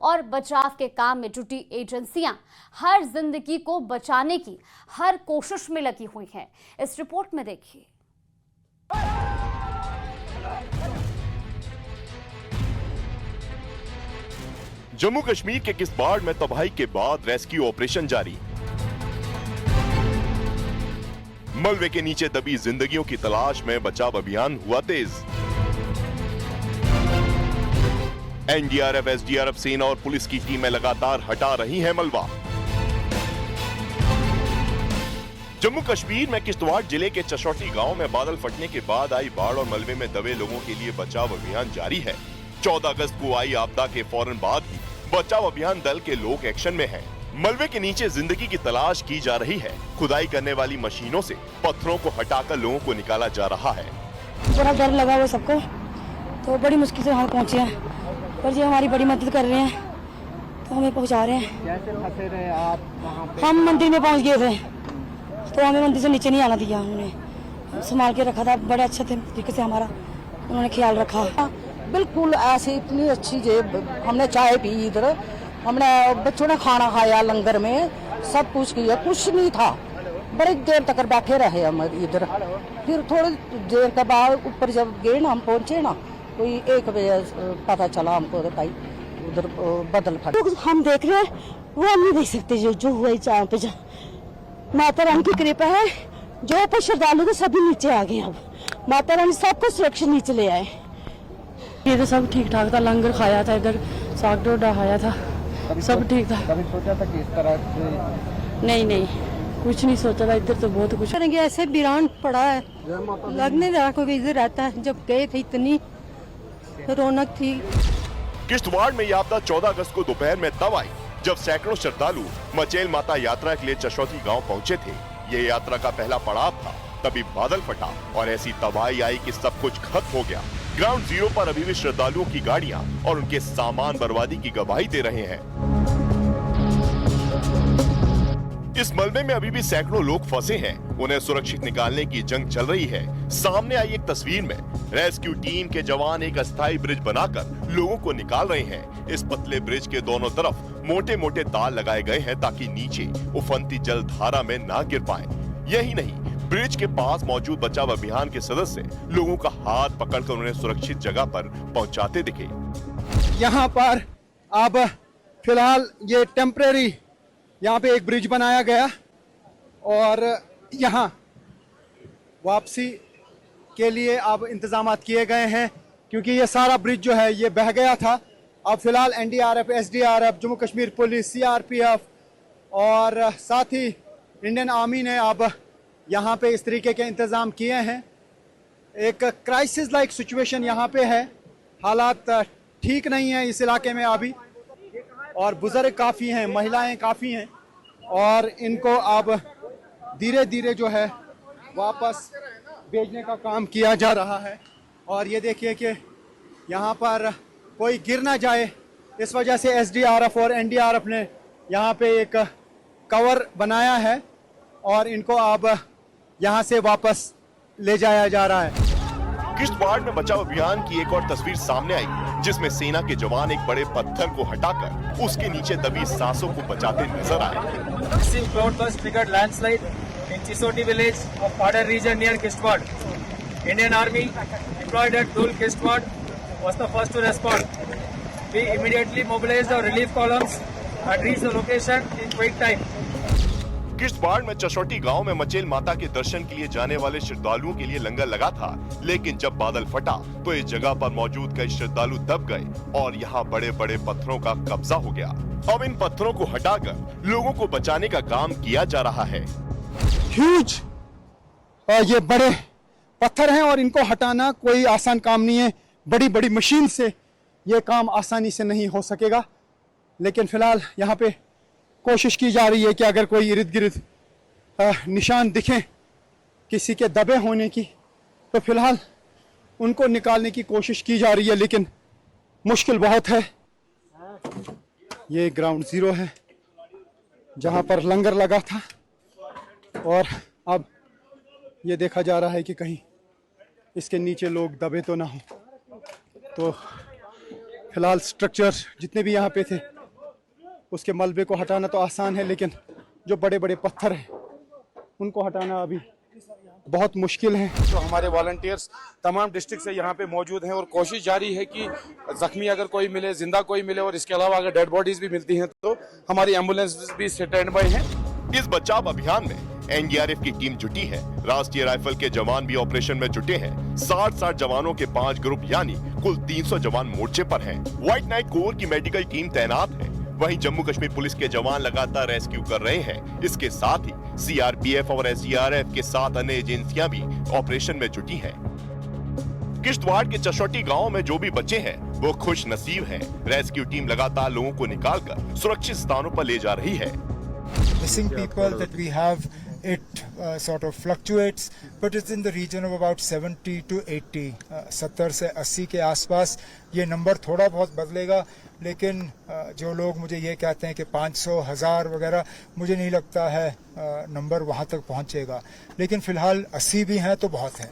और बचाव के काम में जुटी एजेंसियां हर जिंदगी को बचाने की हर कोशिश में लगी हुई हैं। इस रिपोर्ट में देखिए। जम्मू कश्मीर के किश्तवाड़ में तबाही के बाद रेस्क्यू ऑपरेशन जारी। मलबे के नीचे दबी जिंदगियों की तलाश में बचाव अभियान हुआ तेज। एनडीआरएफ, एसडीआरएफ, सेना और पुलिस की टीमें लगातार हटा रही हैं मलबा। जम्मू कश्मीर में किश्तवाड़ जिले के चशौटी गांव में बादल फटने के बाद आई बाढ़ और मलबे में दबे लोगों के लिए बचाव अभियान जारी है। 14 अगस्त को आई आपदा के फौरन बाद ही बचाव अभियान दल के लोग एक्शन में हैं। मलबे के नीचे जिंदगी की तलाश की जा रही है। खुदाई करने वाली मशीनों से पत्थरों को हटाकर लोगों को निकाला जा रहा है। बड़ा डर लगा हुआ सबको, तो बड़ी मुश्किल से यहाँ पहुँचे हैं, पर ये हमारी बड़ी मदद कर रहे हैं, तो हमें पहुँचा रहे हैं। कैसे फंसे रहे आप वहाँ पे? हम मंदिर में पहुँच गए थे, तो हमें मंदिर से नीचे नहीं आना दिया। उन्होंने संभाल के रखा था, बड़े अच्छे तरीके से हमारा उन्होंने ख्याल रखा। बिल्कुल ऐसे इतनी अच्छी जेब, हमने चाय पी इधर, हमने बच्चों ने खाना खाया लंगर में, सब कुछ किया, कुछ नहीं था। बड़ी देर तक बैठे रहे हम इधर। फिर थोड़ी देर के बाद ऊपर जब गए ना, हम पहुंचे ना, कोई 1 बजे पता चला हमको भाई उधर बदल फट। हम देख रहे हैं, वो हम नहीं देख सकते जो हुआ यहाँ पे। माता रानी की कृपा है, जो ऊपर श्रद्धालु थे सभी नीचे आ गए। अब माता रानी सबको सुरक्षित नीचे ले आए। ये तो सब ठीक ठाक था, लंगर खाया था, इधर साग डोडा खाया था, सब ठीक था। कभी सोचा था कि इस तरह से? नहीं, कुछ नहीं सोचा था। इधर तो बहुत कुछ करेंगे, ऐसे वीरान पड़ा है, लगने रहा कोई इधर रहता है। जब गए थे इतनी रौनक थी। किश्तवाड़ में यह आपदा 14 अगस्त को दोपहर में तब आई जब सैकड़ों श्रद्धालु मचेल माता यात्रा के लिए चशौती गांव पहुंचे थे। ये यात्रा का पहला पड़ाव था, तभी बादल फटा और ऐसी तबाही आई कि सब कुछ खत्म हो गया। ग्राउंड जीरो पर अभी भी श्रद्धालुओं की गाड़ियां और उनके सामान बर्बादी की गवाही दे रहे हैं। इस मलबे में अभी भी सैकड़ों लोग फंसे हैं, उन्हें सुरक्षित निकालने की जंग चल रही है। सामने आई एक तस्वीर में रेस्क्यू टीम के जवान एक अस्थायी ब्रिज बनाकर लोगों को निकाल रहे हैं। इस पतले ब्रिज के दोनों तरफ मोटे मोटे तार लगाए गए हैं ताकि नीचे उफनती जल धारा में ना गिर पाए। यही नहीं, ब्रिज के पास मौजूद बचाव अभियान के सदस्य लोगों का हाथ पकड़कर उन्हें सुरक्षित जगह पर पहुंचाते दिखे। यहाँ पर अब फिलहाल ये टेम्परेरी यहाँ पे एक ब्रिज बनाया गया और यहाँ वापसी के लिए अब इंतजामात किए गए हैं, क्योंकि ये सारा ब्रिज जो है ये बह गया था। अब फिलहाल NDRF, SDRF, Jammu Kashmir police, CRPF और साथ ही इंडियन आर्मी ने अब यहाँ पे इस तरीके के इंतज़ाम किए हैं। एक क्राइसिस लाइक सिचुएशन यहाँ पे है, हालात ठीक नहीं है इस इलाके में अभी, और बुजुर्ग काफ़ी हैं, महिलाएं काफ़ी हैं, और इनको अब धीरे धीरे जो है वापस भेजने का काम किया जा रहा है। और ये देखिए कि यहाँ पर कोई गिर ना जाए, इस वजह से एसडीआरएफ और एनडीआरएफ ने यहाँ पे एक कवर बनाया है और इनको अब यहाँ से वापस ले जाया जा रहा है। किश्तवाड़ में बचाव अभियान की एक और तस्वीर सामने आई, जिसमें सेना के जवान एक बड़े पत्थर को हटाकर उसके नीचे दबी सांसों को बचाते नजर आए। Massive cloudburst triggered landslide in Chisoti village of Padar region near Kishtwad. Indian Army deployed at Dul Kishtwad was the first to respond. We immediately mobilized our relief columns and reached the location in quick time. Kishtwar में चशौटी गांव में मचेल माता के दर्शन के लिए जाने वाले श्रद्धालुओं के लिए लंगर लगा था, लेकिन जब बादल फटा तो इस जगह पर मौजूद कई श्रद्धालु दब गए और यहाँ बड़े बड़े पत्थरों का कब्जा हो गया। अब इन पत्थरों को हटाकर लोगों को बचाने का काम किया जा रहा है। ह्यूज ये बड़े पत्थर हैं और इनको हटाना कोई आसान काम नहीं है। बड़ी बड़ी मशीन से ये काम आसानी से नहीं हो सकेगा, लेकिन फिलहाल यहाँ पे कोशिश की जा रही है कि अगर कोई इर्द गिर्द निशान दिखें किसी के दबे होने की, तो फिलहाल उनको निकालने की कोशिश की जा रही है, लेकिन मुश्किल बहुत है। ये ग्राउंड जीरो है जहाँ पर लंगर लगा था, और अब ये देखा जा रहा है कि कहीं इसके नीचे लोग दबे तो ना हो। तो फिलहाल स्ट्रक्चर जितने भी यहाँ पे थे उसके मलबे को हटाना तो आसान है, लेकिन जो बड़े बड़े पत्थर हैं उनको हटाना अभी बहुत मुश्किल है। तो हमारे वॉलंटियर्स तमाम डिस्ट्रिक्ट से यहाँ पे मौजूद हैं और कोशिश जारी है कि जख्मी अगर कोई मिले, जिंदा कोई मिले, और इसके अलावा अगर डेड बॉडीज भी मिलती हैं तो हमारी एम्बुलेंस भी स्टैंड बाय हैं। इस बचाव अभियान में एनडीआरएफ की टीम जुटी है। राष्ट्रीय राइफल के जवान भी ऑपरेशन में जुटे हैं। 60 जवानों के 5 ग्रुप यानी कुल 300 जवान मोर्चे पर हैं। व्हाइट नाइट कोर की मेडिकल टीम तैनात है। वहीं जम्मू कश्मीर पुलिस के जवान लगातार रेस्क्यू कर रहे हैं। इसके साथ ही सीआरपीएफ और एसडीआरएफ के साथ अन्य एजेंसियां भी ऑपरेशन में जुटी हैं। किश्तवाड़ के चशोटी गांव में जो भी बचे हैं वो खुश नसीब हैं। रेस्क्यू टीम लगातार लोगों को निकालकर सुरक्षित स्थानों पर ले जा रही है। Missing people that we have, it sort of fluctuates, but it's in the region of about 70 to 80, 70 से 80 के आसपास ये नंबर थोड़ा बहुत बदलेगा, लेकिन जो लोग मुझे ये कहते हैं कि 500, 1000 वगैरह, मुझे नहीं लगता है नंबर वहाँ तक पहुँचेगा, लेकिन फिलहाल 80 भी हैं तो बहुत हैं,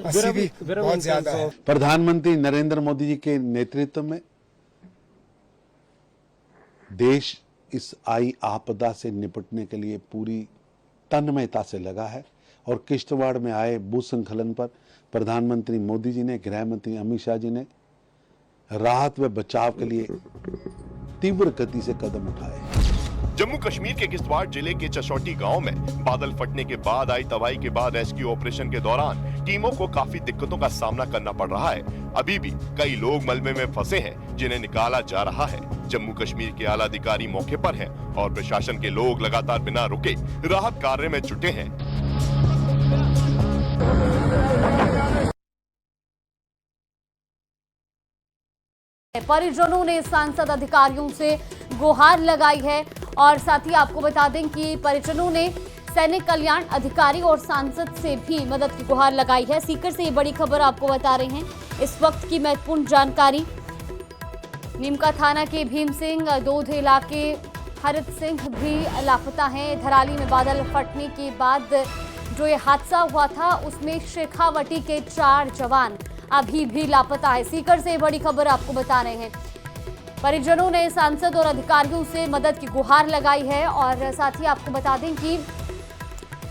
80 भी बहुत ज्यादा है। प्रधानमंत्री नरेंद्र मोदी जी के नेतृत्व में देश इस आई आपदा से निपटने के लिए पूरी तन्मयता से लगा है और किश्तवाड़ में आए भूस्खलन पर प्रधानमंत्री मोदी जी ने, गृह मंत्री अमित शाह जी ने राहत व बचाव के लिए तीव्र गति से कदम उठाए। जम्मू कश्मीर के किश्तवाड़ जिले के चशोटी गांव में बादल फटने के बाद आई तबाही के बाद रेस्क्यू ऑपरेशन के दौरान टीमों को काफी दिक्कतों का सामना करना पड़ रहा है। अभी भी कई लोग मलबे में फंसे हैं जिन्हें निकाला जा रहा है। जम्मू कश्मीर के आला अधिकारी मौके पर हैं और प्रशासन के लोग लगातार बिना रुके राहत कार्य में जुटे हैं। परिजनों ने सांसद अधिकारियों से गुहार लगाई है और साथ ही आपको बता दें कि परिजनों ने सैनिक कल्याण अधिकारी और सांसद से भी मदद की गुहार लगाई है। सीकर से ये बड़ी खबर आपको बता रहे हैं। इस वक्त की महत्वपूर्ण जानकारी, नीमका थाना के भीम सिंह, दोध इलाके हरित सिंह भी लापता हैं। धराली में बादल फटने के बाद जो ये हादसा हुआ था उसमें शेखावटी के 4 जवान अभी भी लापता है। सीकर से बड़ी खबर आपको बता रहे हैं। परिजनों ने सांसद और अधिकारियों से मदद की गुहार लगाई है और साथ ही आपको बता दें कि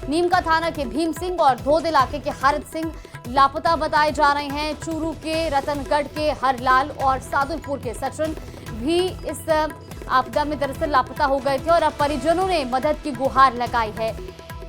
नीमका थाना के भीम सिंह और धोद इलाके के हरित सिंह लापता बताए जा रहे हैं। चूरू के रतनगढ़ के हरलाल और सादुलपुर के सचिन भी इस आपदा में दरअसल लापता हो गए थे और अब परिजनों ने मदद की गुहार लगाई है।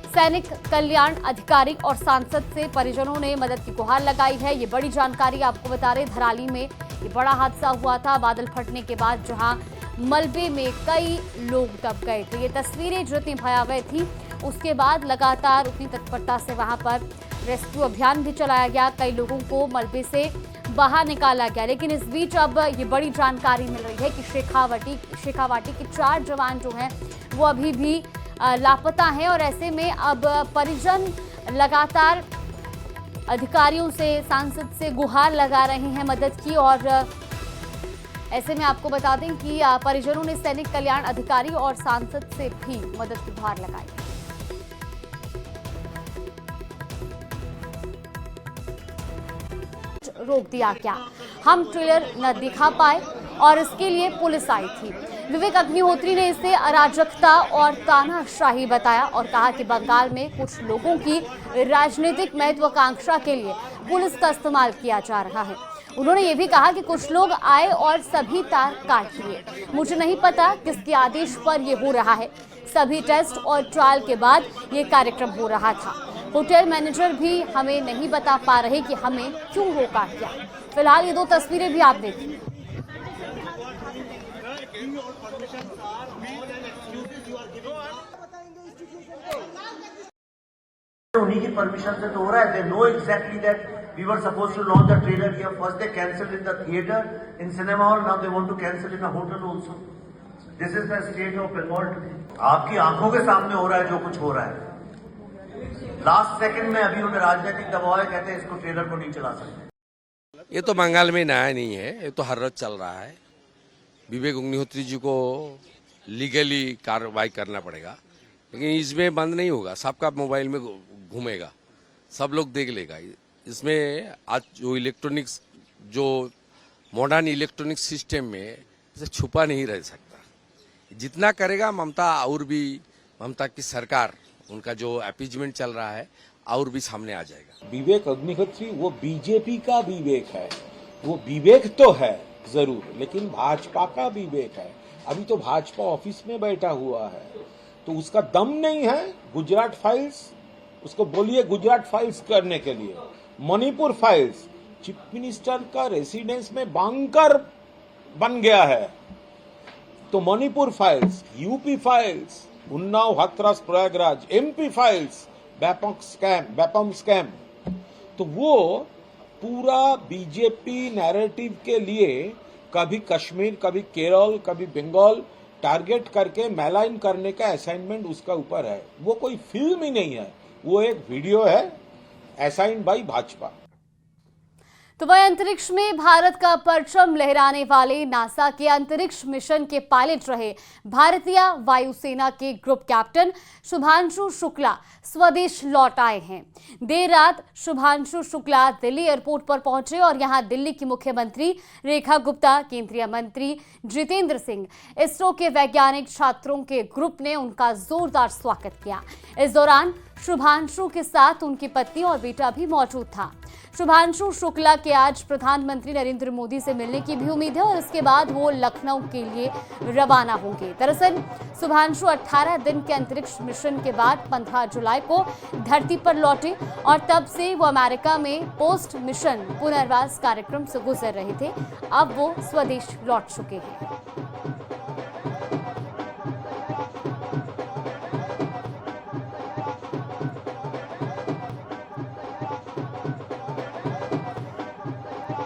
सैनिक कल्याण अधिकारी और सांसद से परिजनों ने मदद की गुहार लगाई है। ये बड़ी जानकारी आपको बता रहे। धराली में ये बड़ा हादसा हुआ था बादल फटने के बाद, जहां मलबे में कई लोग दब गए थे। ये तस्वीरें जितनी भयावह थी, उसके बाद लगातार उतनी तत्परता से वहां पर रेस्क्यू अभियान भी चलाया गया। कई लोगों को मलबे से बाहर निकाला गया, लेकिन इस बीच अब ये बड़ी जानकारी मिल रही है कि शेखावाटी के 4 जवान जो हैं वो अभी भी लापता हैं और ऐसे में अब परिजन लगातार अधिकारियों से, सांसद से गुहार लगा रहे हैं मदद की। और ऐसे में आपको बता दें कि परिजनों ने सैनिक कल्याण अधिकारी और सांसद से भी मदद की गुहार लगाई। रोक दिया क्या, हम ट्रेलर न दिखा पाए और इसके लिए पुलिस आई थी। विवेक अग्निहोत्री ने इसे अराजकता और तानाशाही बताया और कहा कि बंगाल में कुछ लोगों की राजनीतिक महत्वाकांक्षा के लिए पुलिस का इस्तेमाल किया जा रहा है। उन्होंने ये भी कहा कि कुछ लोग आए और सभी तार काट लिए। मुझे नहीं पता किसके आदेश पर यह हो रहा है। सभी टेस्ट और ट्रायल के बाद ये कार्यक्रम हो रहा था। होटल मैनेजर भी हमें नहीं बता पा रहे कि हमें क्यों रोका गया। फिलहाल ये 2 तस्वीरें भी आप देखिए। उन्हीं की परमिशन से तो हो रहा है। They know exactly that we were supposed to launch the trailer here. First they cancelled in the theater, in cinema hall. Now they want to cancel in a hotel also. This is the state of Bengal today. आपकी आंखों के सामने हो रहा है जो कुछ हो रहा है। लास्ट सेकंड में अभी उन्हें राजनीतिक दबाव है, कहते हैं इसको ट्रेलर को नहीं चला सकते। ये तो बंगाल में नया नहीं है, ये तो हर रोज चल रहा है। विवेक अग्निहोत्री जी को लीगली कार्रवाई करना पड़ेगा, लेकिन इसमें बंद नहीं होगा। सबका मोबाइल में घूमेगा, सब लोग देख लेगा। इसमें आज जो इलेक्ट्रॉनिक्स, जो मॉडर्न इलेक्ट्रॉनिक सिस्टम में इसे छुपा नहीं रह सकता। जितना करेगा ममता की सरकार, उनका जो अपीजमेंट चल रहा है और भी सामने आ जाएगा। विवेक अग्निहोत्री वो बीजेपी का विवेक है, वो विवेक तो है जरूर, लेकिन भाजपा का विवेक है। अभी तो भाजपा ऑफिस में बैठा हुआ है, तो उसका दम नहीं है गुजरात फाइल्स, उसको बोलिए गुजरात फाइल्स करने के लिए। मणिपुर फाइल्स, चीफ मिनिस्टर का रेसिडेंस में बंकर बन गया है, तो Manipur files, UP files, Unnao Hathras Prayagraj, MP files, Vyapam scam, तो वो पूरा बीजेपी नैरेटिव के लिए कभी कश्मीर, कभी केरल, कभी बंगाल टारगेट करके मैलाइन करने का असाइनमेंट उसका ऊपर है। वो कोई फिल्म ही नहीं है, वो एक वीडियो है असाइन बाय भाजपा। तो वह अंतरिक्ष में भारत का परचम लहराने वाले नासा के अंतरिक्ष मिशन के पायलट रहे भारतीय वायुसेना के ग्रुप कैप्टन शुभांशु शुक्ला स्वदेश लौट आए हैं। देर रात शुभांशु शुक्ला दिल्ली एयरपोर्ट पर पहुंचे और यहां दिल्ली की मुख्यमंत्री रेखा गुप्ता, केंद्रीय मंत्री जितेंद्र सिंह, इसरो के वैज्ञानिक छात्रों के ग्रुप ने उनका जोरदार स्वागत किया। इस दौरान शुभांशु के साथ उनकी पत्नी और बेटा भी मौजूद था। शुभांशु शुक्ला के आज प्रधानमंत्री नरेंद्र मोदी से मिलने की भी उम्मीद है और इसके बाद वो लखनऊ के लिए रवाना होंगे। दरअसल शुभांशु 18 दिन के अंतरिक्ष मिशन के बाद 15 जुलाई को धरती पर लौटे और तब से वो अमेरिका में पोस्ट मिशन पुनर्वास कार्यक्रम से गुजर रहे थे। अब वो स्वदेश लौट चुके हैं।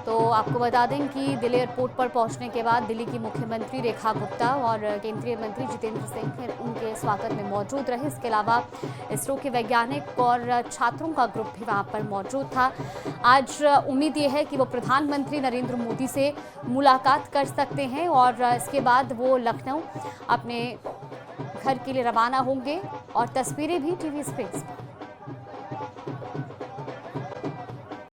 तो आपको बता दें कि दिल्ली एयरपोर्ट पर पहुंचने के बाद दिल्ली की मुख्यमंत्री रेखा गुप्ता और केंद्रीय मंत्री जितेंद्र सिंह उनके स्वागत में मौजूद रहे। इसके अलावा इसरो के वैज्ञानिक और छात्रों का ग्रुप भी वहां पर मौजूद था। आज उम्मीद ये है कि वो प्रधानमंत्री नरेंद्र मोदी से मुलाकात कर सकते हैं और इसके बाद वो लखनऊ अपने घर के लिए रवाना होंगे और तस्वीरें भी टीवी स्क्रीन पर।